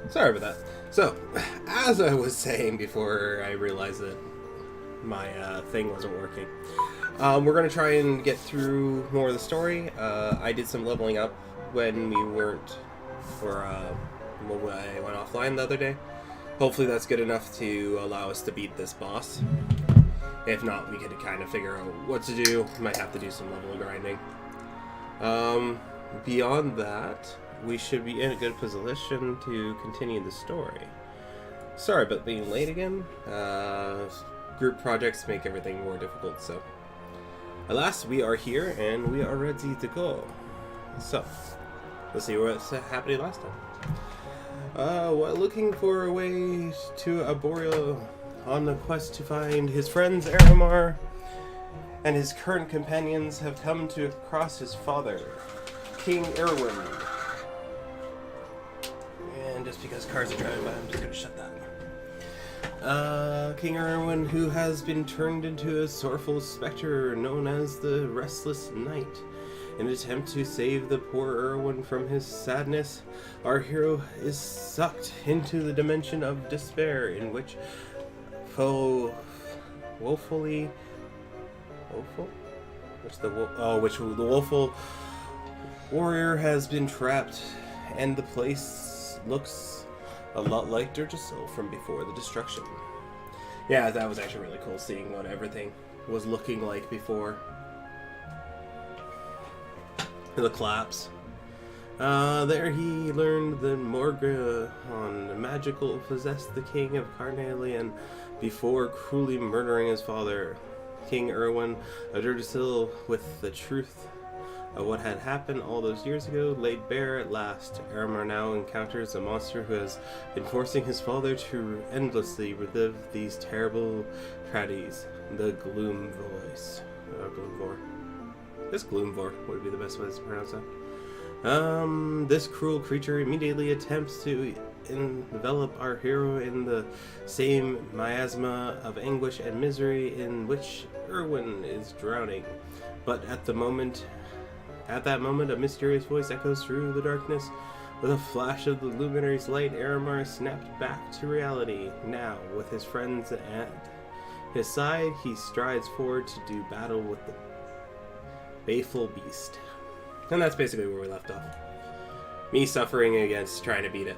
Sorry about that. So, as I was saying before I realized that my thing wasn't working, we're going to try and get through more of the story. I did some leveling up when we weren't, or when I went offline the other day. Hopefully that's good enough to allow us to beat this boss. If not, we could kind of figure out what to do. Might have to do some level grinding. Beyond that, we should be in a good position to continue the story. Sorry about being late again. Group projects make everything more difficult, so. Alas, we are here and we are ready to go. So, let's see what's happening last time. While looking for a way to Arborea on the quest to find his friends Aramar and his current companions have come to cross his father, King Erwin. And just because cars are driving by, I'm just going to shut that. King Erwin, who has been turned into a sorrowful specter known as the Restless Knight. In an attempt to save the poor Erwin from his sadness, our hero is sucked into the dimension of despair in which woeful? Which the woeful warrior has been trapped, and the place looks a lot like Durgisil from before the destruction. Yeah, that was actually really cool seeing what everything was looking like before the collapse. There he learned that Morgahon magical possessed the king of Carnelian before cruelly murdering his father. King Erwin of Durgisil, with the truth of what had happened all those years ago, laid bare at last. Aramar now encounters a monster who has been forcing his father to endlessly relive these terrible tragedies. The Gloom Voice. Gloomvor. This Gloomvor would be the best way to pronounce that. This cruel creature immediately attempts to envelop our hero in the same miasma of anguish and misery in which Erwin is drowning. But at that moment, a mysterious voice echoes through the darkness. With a flash of the luminary's light, Aramar snapped back to reality. Now, with his friends at his side, he strides forward to do battle with the baleful beast. And that's basically where we left off. Me suffering against trying to beat it.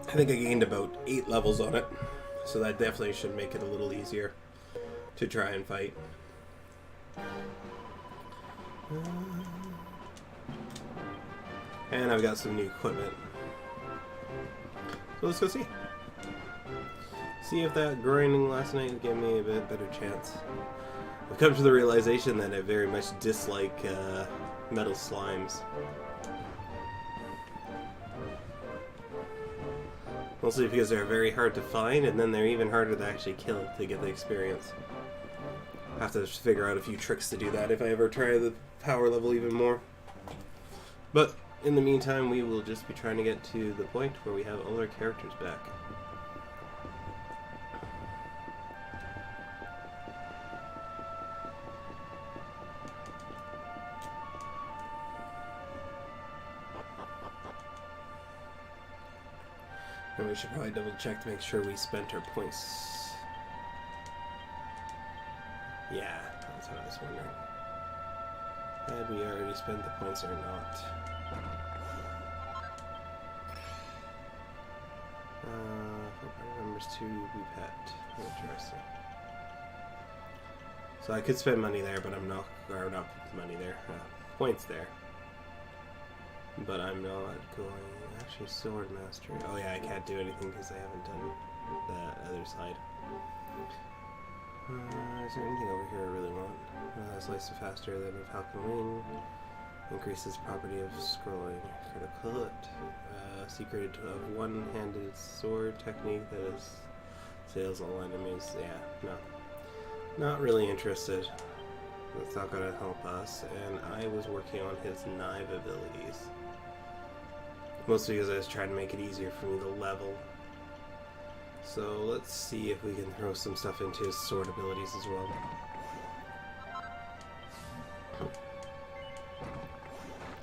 I think I gained about 8 levels on it, so that definitely should make it a little easier to try and fight. And I've got some new equipment. So let's go see. See if that grinding last night gave me a bit better chance. I've come to the realization that I very much dislike metal slimes. Mostly because they're very hard to find, and then they're even harder to actually kill to get the experience. I have to figure out a few tricks to do that if I ever try the power level even more. But in the meantime, we will just be trying to get to the point where we have all our characters back. And we should probably double check to make sure we spent our points. Yeah, that's what I was wondering. Had we already spent the points or not? For party members to be pet. Interesting. So I could spend money there, but I'm not, or not money there, points there. But I'm not going. Actually, sword mastery. Oh yeah, I can't do anything because I haven't done the other side. Is there anything over here I really want? Slice faster than a falcon wing. Increases property of scrolling. Critical hit. Secret of one-handed sword technique that is sails all enemies. Yeah, no. Not really interested. That's not going to help us. And I was working on his knife abilities. Mostly because I was trying to make it easier for me to level. So let's see if we can throw some stuff into his sword abilities as well.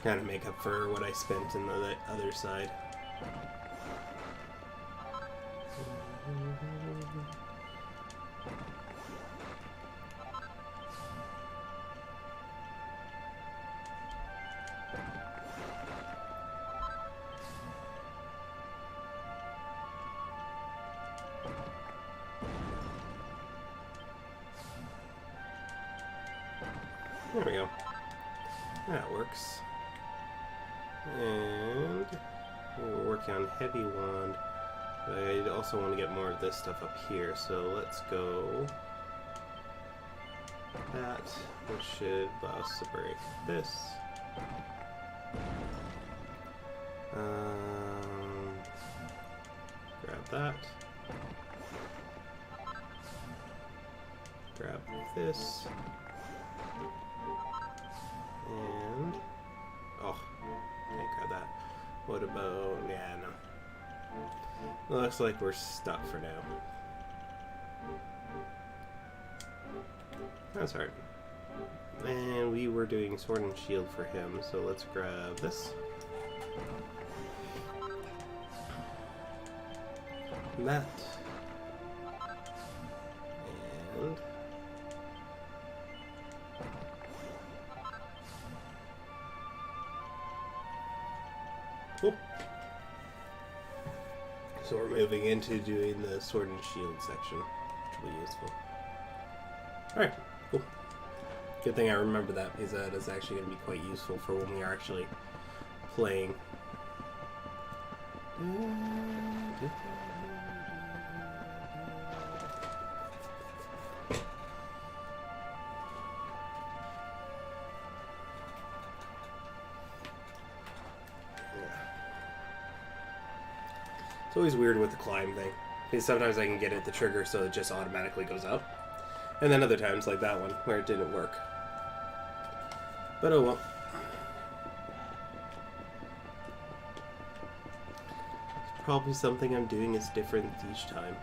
Kind of make up for what I spent in the other side. There we go. That works. And we're working on heavy wand. But I also want to get more of this stuff up here, so let's go that, which should allow us to break this. Grab that. Grab this. And oh, can't grab that. What about, yeah, no. Looks like we're stuck for now. That's hard. And we were doing sword and shield for him, so let's grab this. That. And cool. So we're moving into doing the sword and shield section, which will be useful. Alright, cool. Good thing I remember that, because that is actually going to be quite useful for when we are actually playing. It's always weird with the climb thing, because sometimes I can get it the trigger so it just automatically goes up, and then other times like that one where it didn't work. But oh well. It's probably something I'm doing is different each time.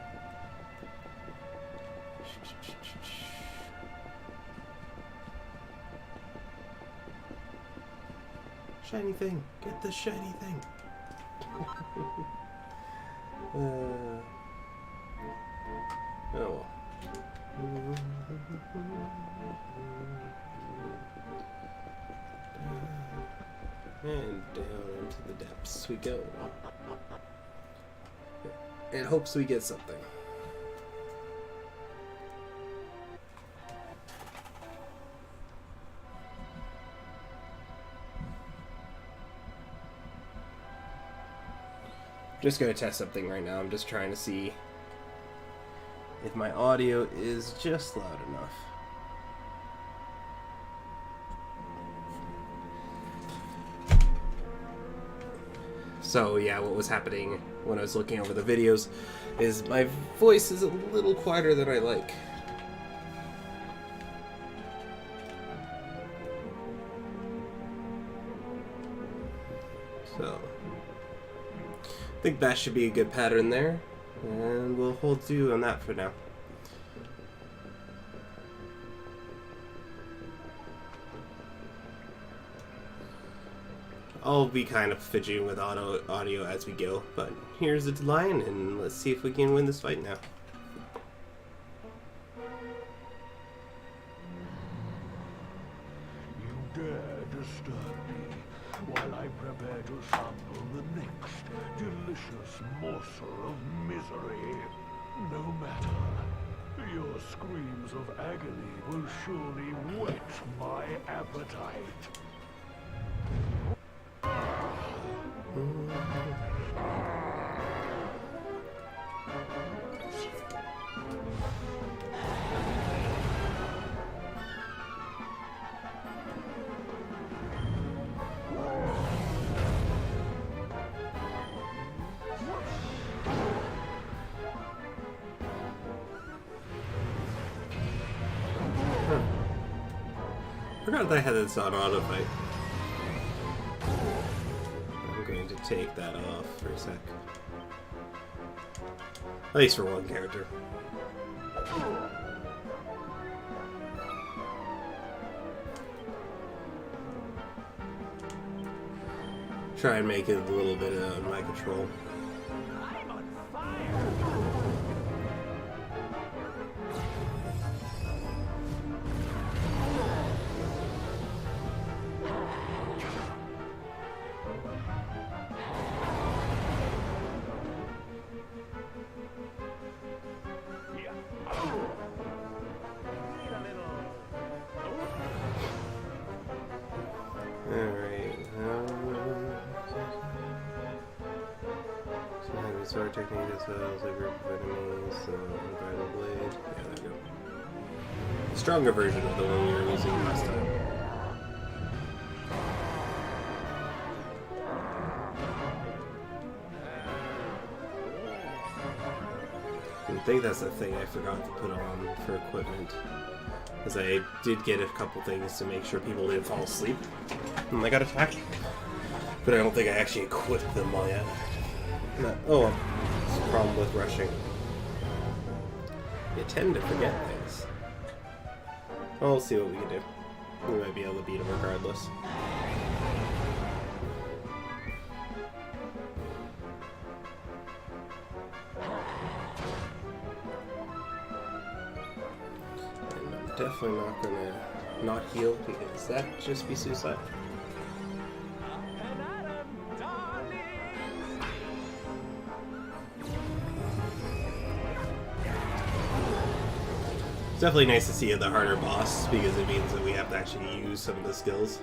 Shiny thing! Get the shiny thing! Oh well. And down into the depths we go. It hopes we get something. Just gonna test something right now. I'm just trying to see if my audio is just loud enough. So yeah, what was happening when I was looking over the videos is my voice is a little quieter than I like. So I think that should be a good pattern there, and we'll hold to on that for now. I'll be kind of fidgeting with audio as we go, but here's the lion, and let's see if we can win this fight now. You dare disturb me while I prepare to sample the next delicious morsel of misery. No matter, your screams of agony will surely whet my appetite. Forgot that I had this on auto fight. I'm going to take that off for a sec. At least for one character. Try and make it a little bit of my control. I'm on fire! Alright, so sword technique as well as a group of enemies, unbridled blade. Yeah, there we go. Stronger version of the one we were using last time. I think that's the thing I forgot to put on for equipment. Because I did get a couple things to make sure people didn't fall asleep when they got attacked. But I don't think I actually equipped them all yet. No. Oh well. It's a problem with rushing. You tend to forget things. Well, we'll see what we can do. We might be able to beat them regardless. Definitely not gonna not heal because that just be suicide. It's definitely nice to see the harder boss because it means that we have to actually use some of the skills.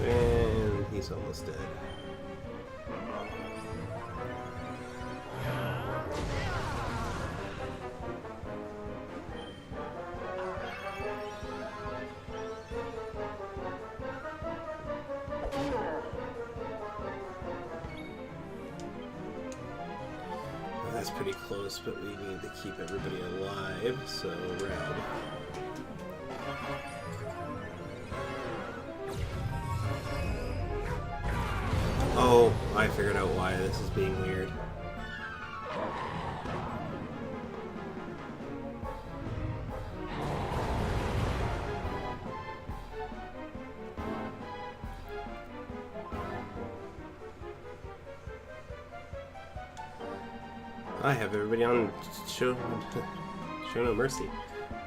And he's almost dead. That's pretty close, but we need to keep everybody alive, so red. Oh, I figured out why this is being weird. I have everybody on show no mercy,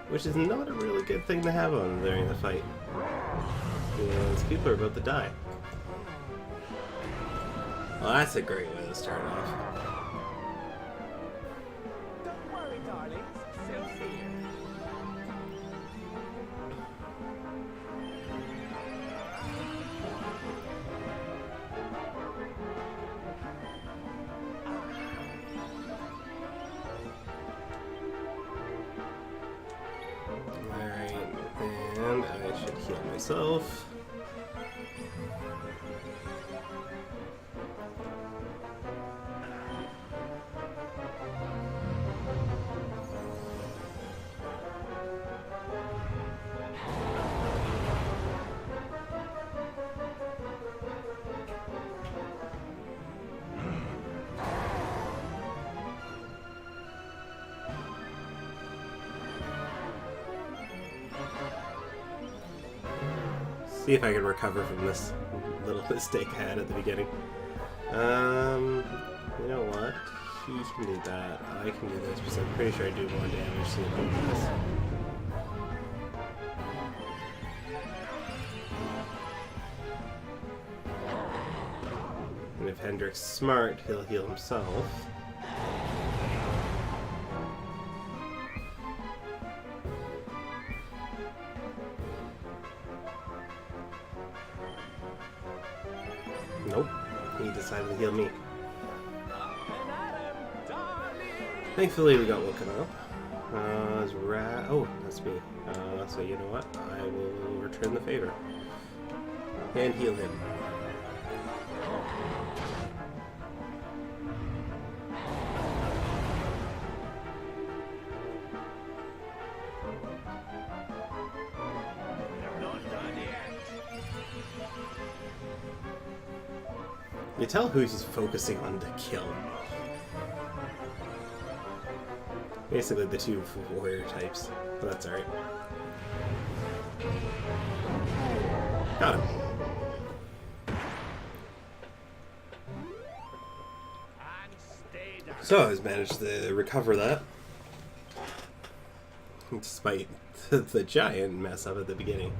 which is not a really good thing to have on during the fight. Because people are about to die. Well, that's a great way to start off. Don't worry, darlings. Sophia. Alright, and I should heal myself. See if I can recover from this little mistake I had at the beginning. You know what? He can do that. I can do this because I'm pretty sure I do more damage to the bonus. And if Hendrick's smart, he'll heal himself. Nope, he decided to heal me. Thankfully, we got woken up. Oh, that's me. So you know what? I will return the favor and heal him. You tell who he's focusing on to kill. Basically the two warrior types, but that's alright. Got him. And stay down. So I managed to recover that. Despite the giant mess up at the beginning.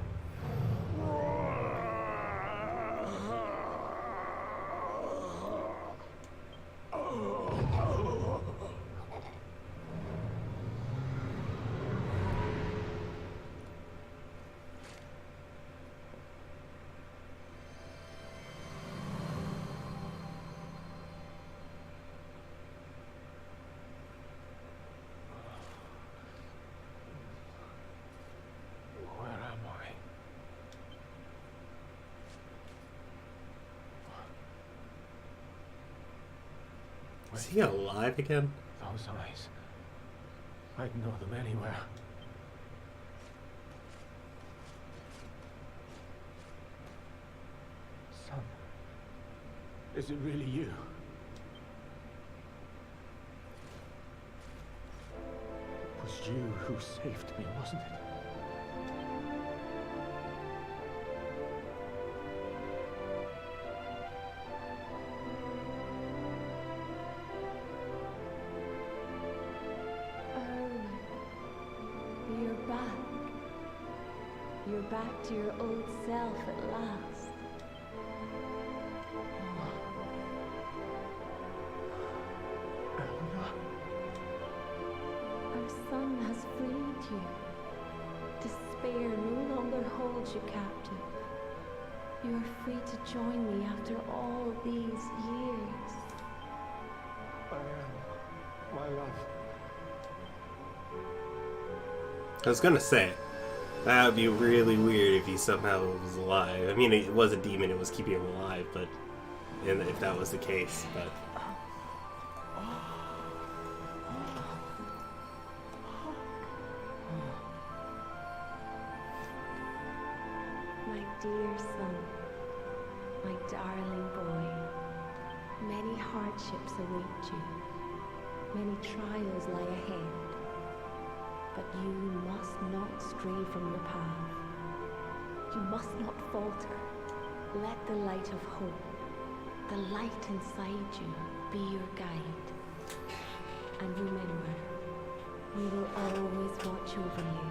Where am I? Is he alive again? Those eyes. I'd know them anywhere. Son, is it really you? It was you who saved me, wasn't it? You're back. You're back to your old self at last. Eleanor? Our son has freed you. Despair no longer holds you captive. You are free to join me after all these years. I am, my love. I was gonna say, that would be really weird if he somehow was alive. I mean, it was a demon, it was keeping him alive, but and if that was the case, but My dear son, my darling boy, many hardships await you. Many trials lie ahead. But you must not stray from your path. You must not falter. Let the light of hope, the light inside you, be your guide. And remember, we will always watch over you.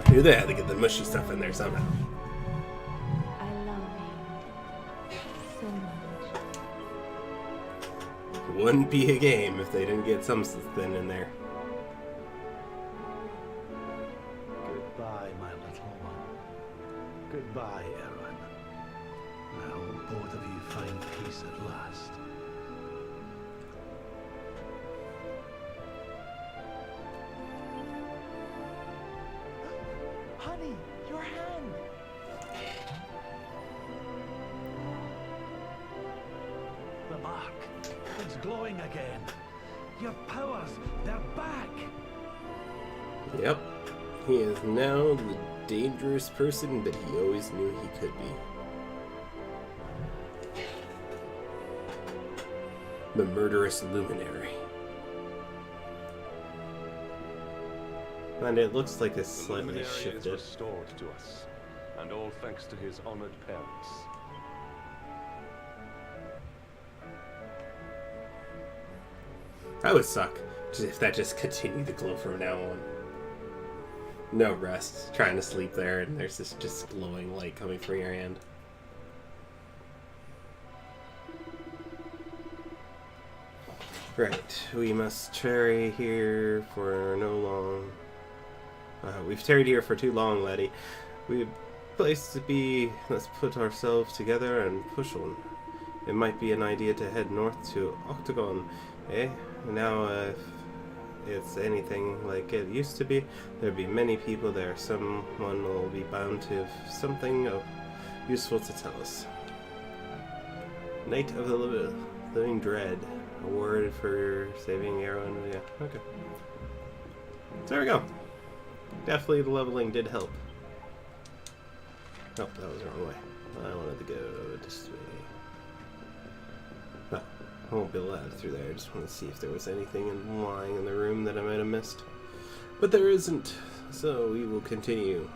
I knew they had to get the mushy stuff in there somehow. I love you so much. Wouldn't be a game if they didn't get something in there. Goodbye, my little one. Goodbye, Erwin. Now both of you find peace at last. Honey, your hand. The mark. It's glowing again. Your powers, they're back. Yep. He is now the dangerous person that he always knew he could be. The murderous luminary. And it looks like it's slightly Luminary is shifted. restored to us, and all thanks to his honored parents. That would suck if that just continued to glow from now on. No rest, trying to sleep there, and there's this just glowing light coming from your hand. Right, we must tarry here for no long. We've tarried here for too long, laddie. We've place to be. Let's put ourselves together and push on. It might be an idea to head north to Octagon, eh? Now, if it's anything like it used to be, there'd be many people there. Someone will be bound to have something useful to tell us. Knight of the Living Dread. Award for saving Erwin. Yeah, okay. So there we go. Definitely the leveling did help. Oh, that was the wrong way. I wanted to go this way. No, I won't be allowed through there. I just want to see if there was anything lying in the room that I might have missed. But there isn't, so we will continue.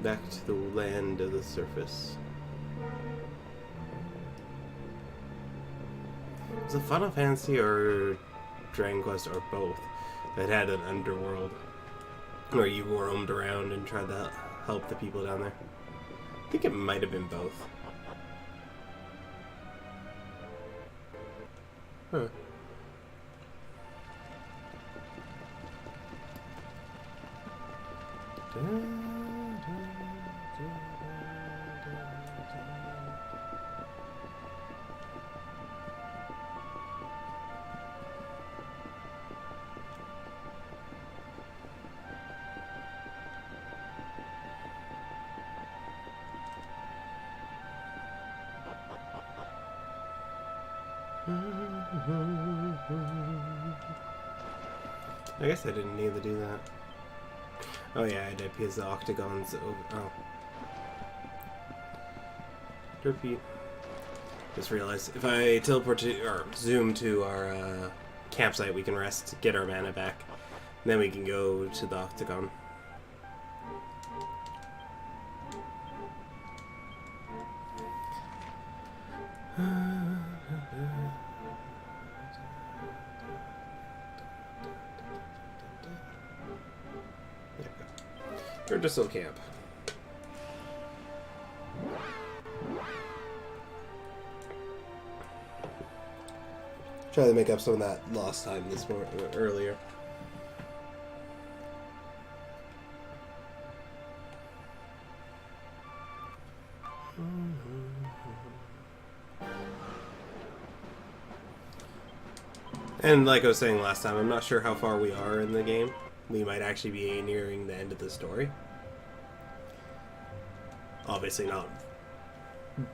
Back to the land of the surface. Was it Final Fantasy or Dragon Quest or both that had an underworld where you roamed around and tried to help the people down there? I think it might have been both. Huh. I guess I didn't need to do that. Oh yeah, I did because the octagon's over. Oh. Derpy. Just realized if I teleport to or zoom to our campsite, we can rest, get our mana back, and then we can go to the octagon. Or just a camp. Try to make up some of that lost time this morning earlier. And like I was saying last time, I'm not sure how far we are in the game. We might actually be nearing the end of the story. Obviously not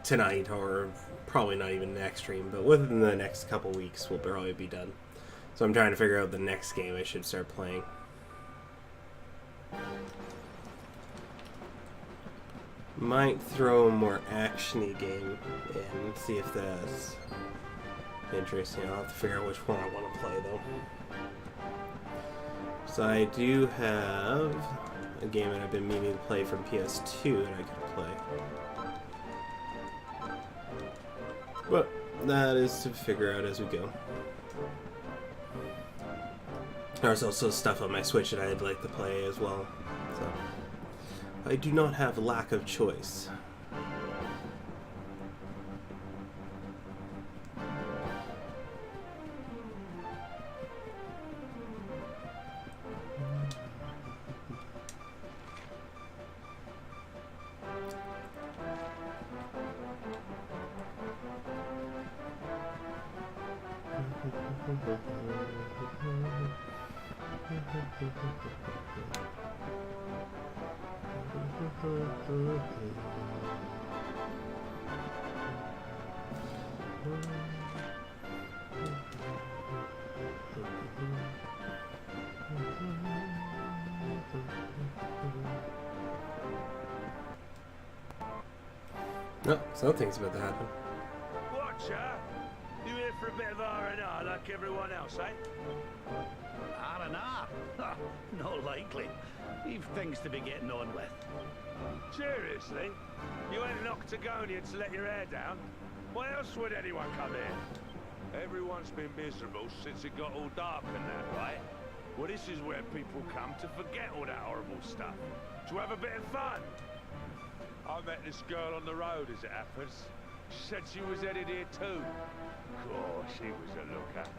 tonight, or probably not even next stream, but within the next couple weeks we'll probably be done. So I'm trying to figure out the next game I should start playing. Might throw a more action-y game and see if that's interesting. I'll have to figure out which one I want to play though. So I do have a game that I've been meaning to play from PS2 that I could play. But that is to figure out as we go. There's also stuff on my Switch that I'd like to play as well. So I do not have lack of choice. No, something's about to happen. Watcher, you here for a bit of R&R like everyone else, eh? R&R? Not likely. We've things to be getting on with. Seriously? You ain't an Octagonian to let your hair down? Why else would anyone come here? Everyone's been miserable since it got all dark and that, right? Well, this is where people come to forget all that horrible stuff. To have a bit of fun. I met this girl on the road, as it happens. She said she was headed here too. Cool, she was a looker.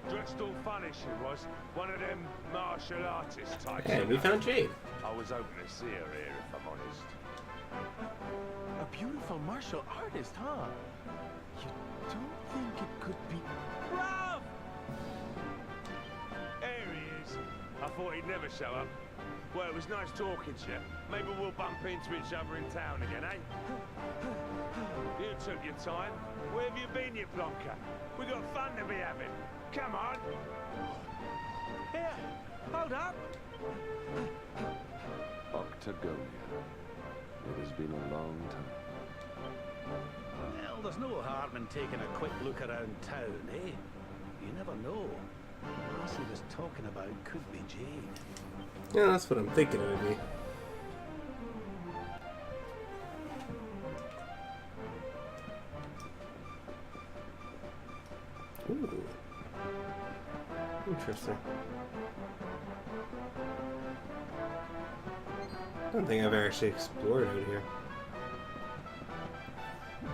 Dressed all funny she was. One of them martial artist types. And we found Jade. I was hoping to see her here, if I'm honest. A beautiful martial artist, huh? You don't think it could be... Rob! There he is. I thought he'd never show up. Well, it was nice talking to you. Maybe we'll bump into each other in town again, eh? You took your time. Where have you been, you plonker? We got fun to be having. Come on. Here, hold up. Octagonia. It has been a long time. Well, there's no harm in taking a quick look around town, eh? You never know. Marcy was talking about could be Jade. Yeah, that's what I'm thinking it would be. Ooh. Interesting. I don't think I've actually explored out here.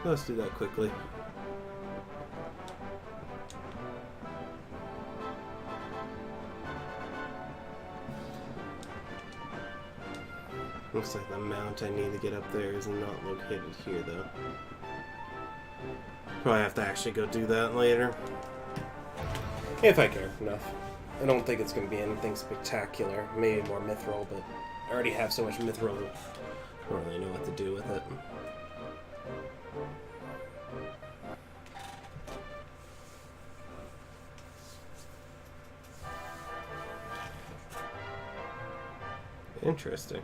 Let's do that quickly. Looks like the mount I need to get up there is not located here, though. Probably have to actually go do that later. If I care enough. I don't think it's going to be anything spectacular. Maybe more mithril, but I already have so much mithril. I don't really know what to do with it. Interesting.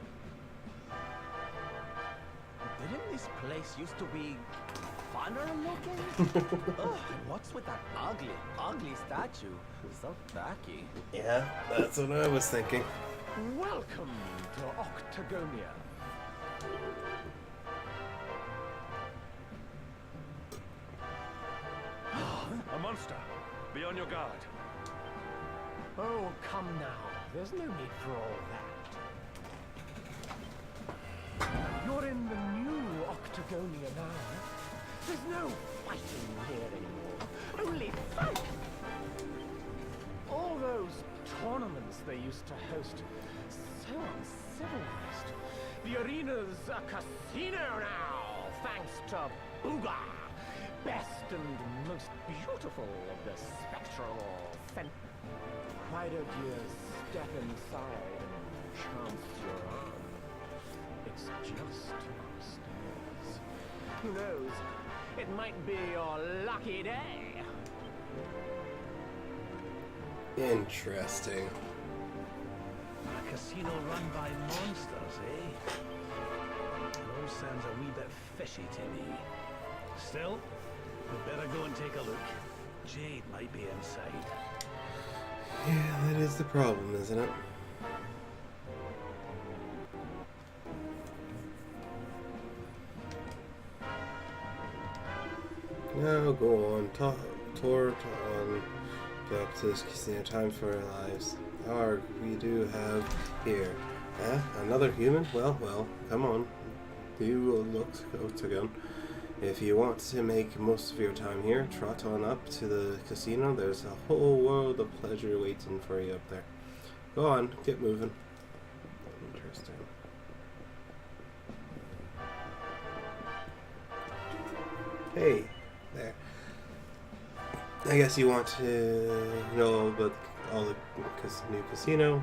Didn't this place used to be funner looking? Ugh, what's with that ugly statue? So tacky. Yeah, that's what I was thinking. Welcome to Octagonia. A monster! Be on your guard. Oh, come now. There's no need for all that. You're in the new Octagonia now. There's no fighting here anymore. Only fight! All those tournaments they used to host, so uncivilized. The arena's a casino now, thanks to Booga, best and most beautiful of the spectral cent. Why don't you step inside and chance your arm? It's just upstairs. Who knows? It might be your lucky day. Interesting. A casino run by monsters, eh? It all sounds a wee bit fishy to me. Still, we better go and take a look. Jade might be inside. Yeah, that is the problem, isn't it? Now go on, toward on back to this casino. Time for our lives. Arg, we do have here. Another human? Well, come on. You look Octagon. If you want to make most of your time here, trot on up to the casino. There's a whole world of pleasure waiting for you up there. Go on, get moving. Interesting. Hey, there. I guess you want to know about all the new casino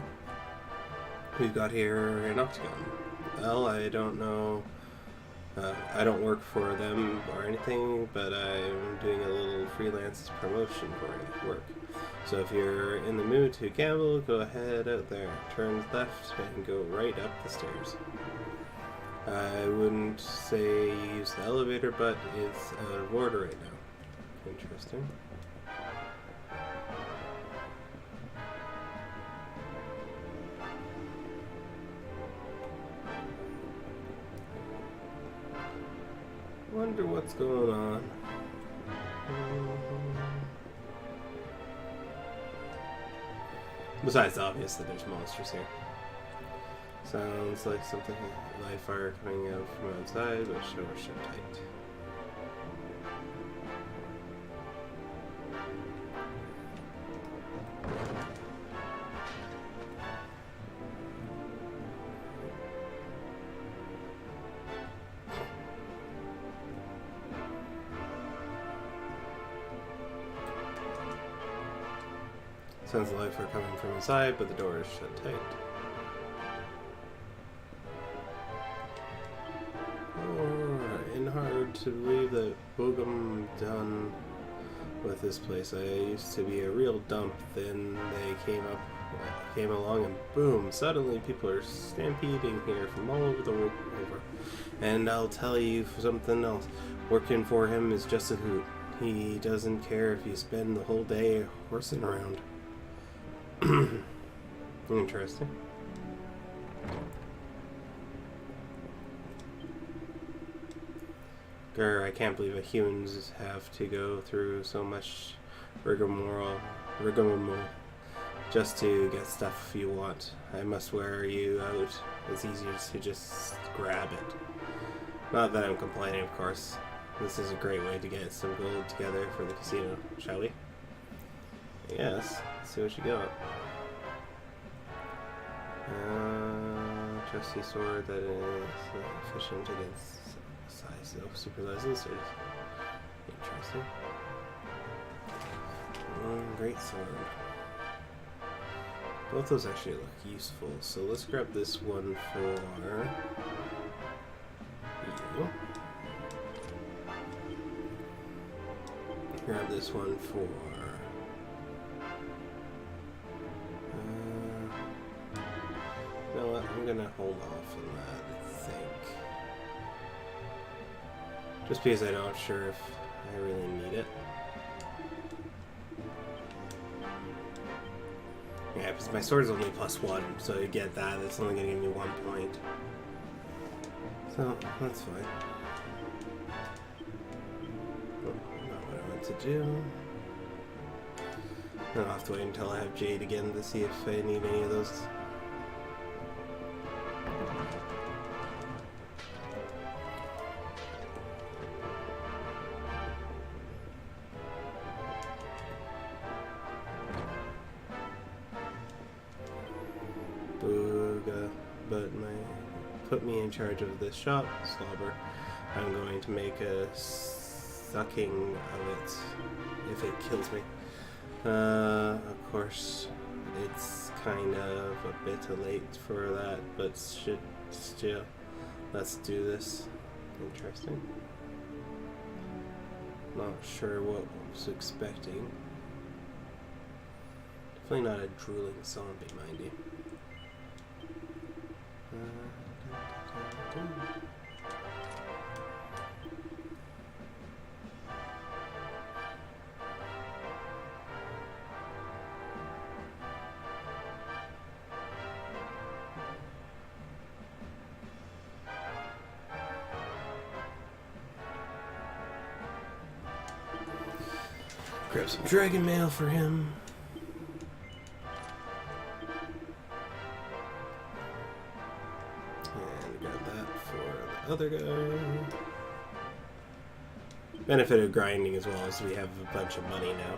we've got here in Octagon. Well, I don't know. I don't work for them or anything, but I'm doing a little freelance promotion for work. So if you're in the mood to gamble, go ahead out there. Turn left and go right up the stairs. I wouldn't say use the elevator, but it's a reward right now. Interesting. Wonder what's going on. Besides the obvious that there's monsters here. Sounds like something live fire coming out from outside, but sure shut tight. Sounds like life are coming from inside, but the door is shut tight. And hard to believe that Boogum done with this place. I used to be a real dump, then they came along and boom, suddenly people are stampeding here from all over the world over. And I'll tell you something else, working for him is just a hoot. He doesn't care if you spend the whole day horsing around. Interesting. I can't believe that humans have to go through so much rigmarole just to get stuff you want. I must wear you out. It's easier to just grab it. Not that I'm complaining, of course. This is a great way to get some gold together for the casino, shall we? Yes. Let's see what you got. Trusty sword that is efficient against size of supersized lizards. Interesting. Great sword. Both those actually look useful, so let's grab this one for you. Grab this one for you know what, I'm gonna hold off on that, I think. Just because I'm not sure if I really need it. Yeah, because my sword is only +1, so you get that. It's only going to give me 1 point. So, that's fine. Not what I want to do. I'll have to wait until I have Jade again to see if I need any of those. Put me in charge of this shop, Slobber. I'm going to make a sucking of it if it kills me. Of course, it's kind of a bit late for that, but still, let's do this. Interesting. Not sure what I was expecting. Definitely not a drooling zombie, mind you. Grab some dragon mail for him. And grab that for the other guy. Benefit of grinding as well is we have a bunch of money now.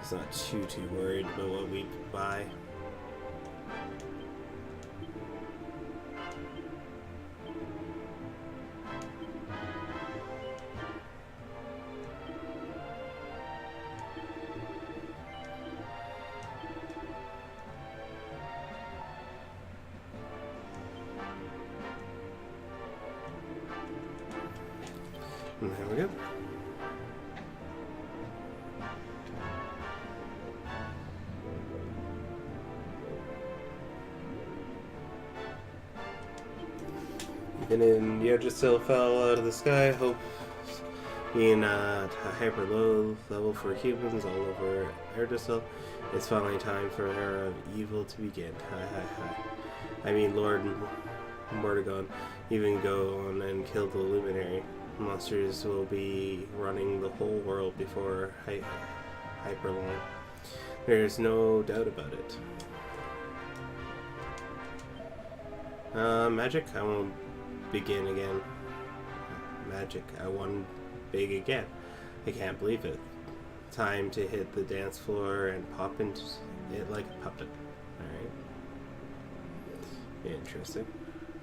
It's not too worried about what we buy. And there we go. And then Yggdrasil fell out of the sky, hope being a hyper low level for humans all over Yggdrasil. It's finally time for the era of evil to begin. I mean, Lord Mordegon even go on and kill the Luminary. Monsters will be running the whole world before hyper long. There's no doubt about it. Magic, I won't begin again. Magic, I won big again. I can't believe it. Time to hit the dance floor and pop into it like a puppet. Alright. Interesting.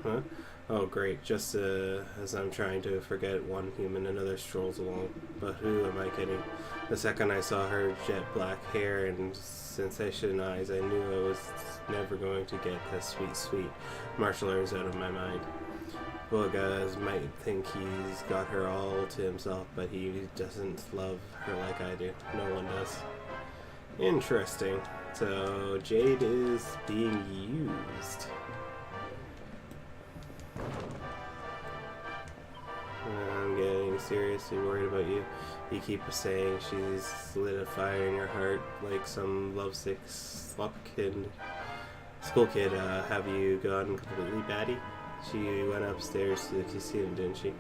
Huh? Oh great, just as I'm trying to forget one human, another strolls along. But who am I kidding? The second I saw her jet black hair and sensation eyes, I knew I was never going to get that sweet martial arts out of my mind. Well, guys might think he's got her all to himself, but he doesn't love her like I do. No one does. Interesting. So, Jade is being used. I'm getting seriously worried about you. You keep saying she's lit a fire in your heart like some lovesick school kid. Have you gone completely batty? She went upstairs to the casino, didn't she?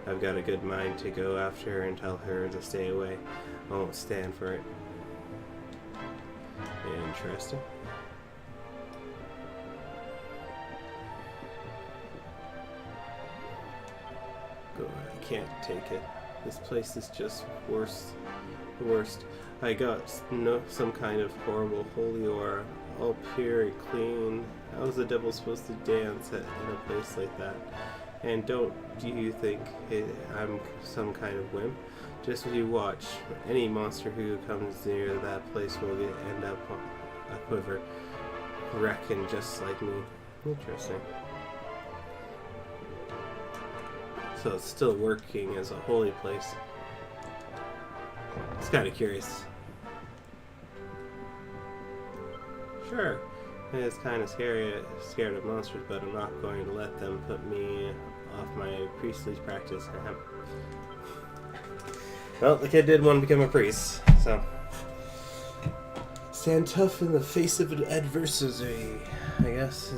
I've got a good mind to go after her and tell her to stay away. I won't stand for it. Interesting. Go, I can't take it. This place is just worse. The worst. I got some kind of horrible holy aura, all pure and clean. How's the devil supposed to dance in a place like that? And do you think I'm some kind of wimp? Just you watch. Any monster who comes near that place will end up a quiver, wrecking just like me. Interesting. So it's still working as a holy place. It's kind of curious. Sure, it's kind of scared of monsters, but I'm not going to let them put me off my priestly practice. Well, the kid did want to become a priest, so stand tough in the face of adversity, I guess.